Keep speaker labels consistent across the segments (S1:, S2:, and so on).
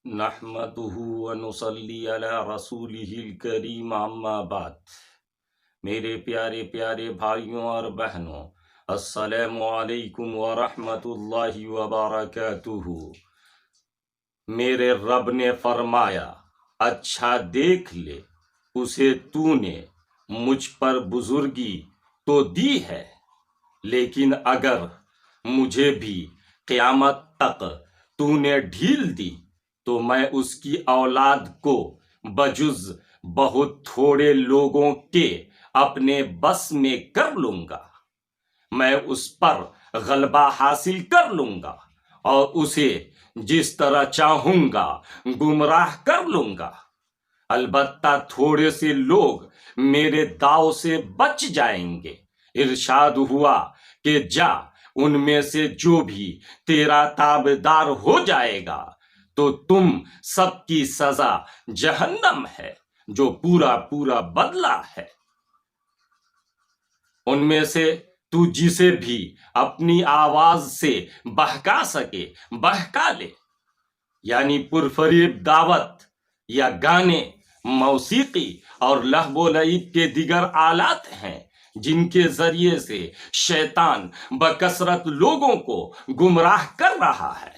S1: نحمده ونصلی علی رسولہ الکریم اما بعد۔ میرے پیارے پیارے بھائیوں اور بہنوں، السلام علیکم ورحمۃ اللہ وبرکاتہ۔ میرے رب نے فرمایا، اچھا دیکھ لے، اسے تو نے مجھ پر بزرگی تو دی ہے، لیکن اگر مجھے بھی قیامت تک تو نے ڈھیل دی تو میں اس کی اولاد کو بجز بہت تھوڑے لوگوں کے اپنے بس میں کر لوں گا۔ میں اس پر غلبہ حاصل کر لوں گا اور اسے جس طرح چاہوں گا گمراہ کر لوں گا۔ البتہ تھوڑے سے لوگ میرے داؤ سے بچ جائیں گے۔ ارشاد ہوا کہ جا، ان میں سے جو بھی تیرا تابعدار ہو جائے گا تو تم سب کی سزا جہنم ہے، جو پورا پورا بدلہ ہے۔ ان میں سے تو جسے بھی اپنی آواز سے بہکا سکے بہکا لے، یعنی پرفریب دعوت یا گانے، موسیقی اور لہو و لعب کے دیگر آلات ہیں جن کے ذریعے سے شیطان بکثرت لوگوں کو گمراہ کر رہا ہے،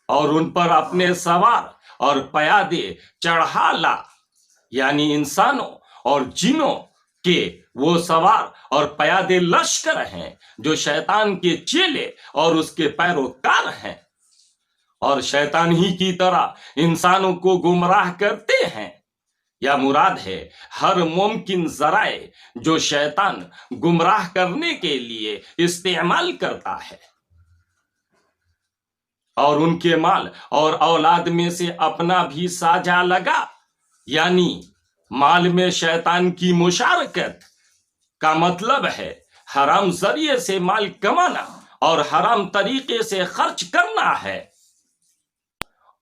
S1: اور ان پر اپنے سوار اور پیادے چڑھا لا، یعنی انسانوں اور جنوں کے وہ سوار اور پیادے لشکر ہیں جو شیطان کے چیلے اور اس کے پیروکار ہیں، اور شیطان ہی کی طرح انسانوں کو گمراہ کرتے ہیں، یا مراد ہے ہر ممکن ذرائع جو شیطان گمراہ کرنے کے لیے استعمال کرتا ہے، اور ان کے مال اور اولاد میں سے اپنا بھی ساجا لگا، یعنی مال میں شیطان کی مشارکت کا مطلب ہے حرام ذریعے سے مال کمانا اور حرام طریقے سے خرچ کرنا ہے،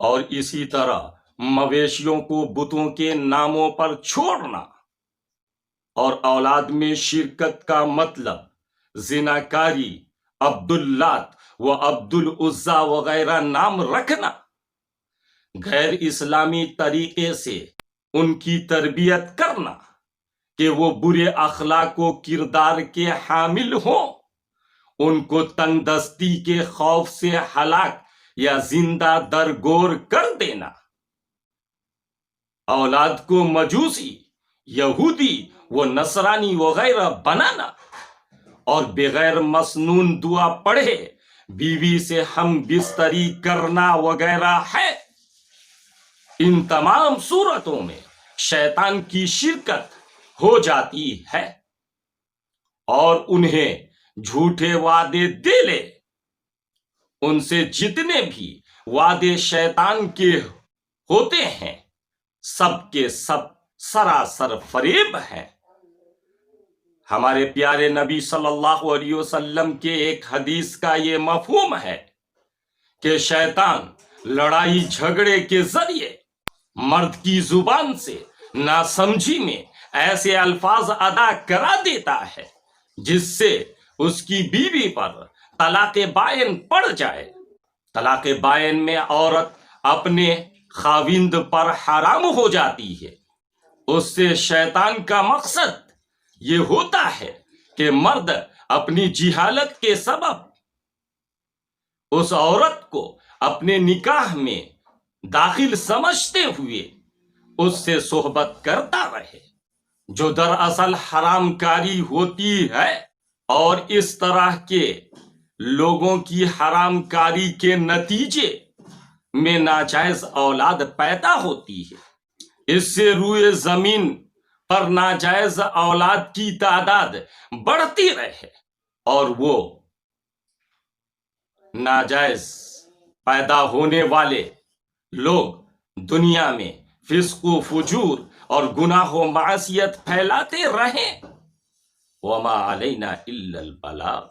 S1: اور اسی طرح مویشیوں کو بتوں کے ناموں پر چھوڑنا، اور اولاد میں شرکت کا مطلب زناکاری، عبداللات و عبدالعزا وغیرہ نام رکھنا، غیر اسلامی طریقے سے ان کی تربیت کرنا کہ وہ برے اخلاق و کردار کے حامل ہوں، ان کو تندرستی کے خوف سے ہلاک یا زندہ درگور کر دینا، اولاد کو مجوسی، یہودی و نصرانی وغیرہ بنانا، اور بغیر مسنون دعا پڑھے بیوی سے ہم بستری کرنا وغیرہ ہے۔ ان تمام صورتوں میں شیطان کی شرکت ہو جاتی ہے، اور انہیں جھوٹے وعدے دے لے، ان سے جتنے بھی وعدے شیطان کے ہوتے ہیں سب کے سب سراسر فریب ہیں۔ ہمارے پیارے نبی صلی اللہ علیہ وسلم کے ایک حدیث کا یہ مفہوم ہے کہ شیطان لڑائی جھگڑے کے ذریعے مرد کی زبان سے ناسمجھی میں ایسے الفاظ ادا کرا دیتا ہے جس سے اس کی بیوی پر طلاق بائن پڑ جائے۔ طلاق بائن میں عورت اپنے خاوند پر حرام ہو جاتی ہے۔ اس سے شیطان کا مقصد یہ ہوتا ہے کہ مرد اپنی جہالت کے سبب اس عورت کو اپنے نکاح میں داخل سمجھتے ہوئے اس سے صحبت کرتا رہے، جو دراصل حرام کاری ہوتی ہے، اور اس طرح کے لوگوں کی حرام کاری کے نتیجے میں ناجائز اولاد پیدا ہوتی ہے۔ اس سے روئے زمین پر ناجائز اولاد کی تعداد بڑھتی رہے، اور وہ ناجائز پیدا ہونے والے لوگ دنیا میں فسق و فجور اور گناہ و معصیت پھیلاتے رہیں۔ وما علینا الا البلاغ۔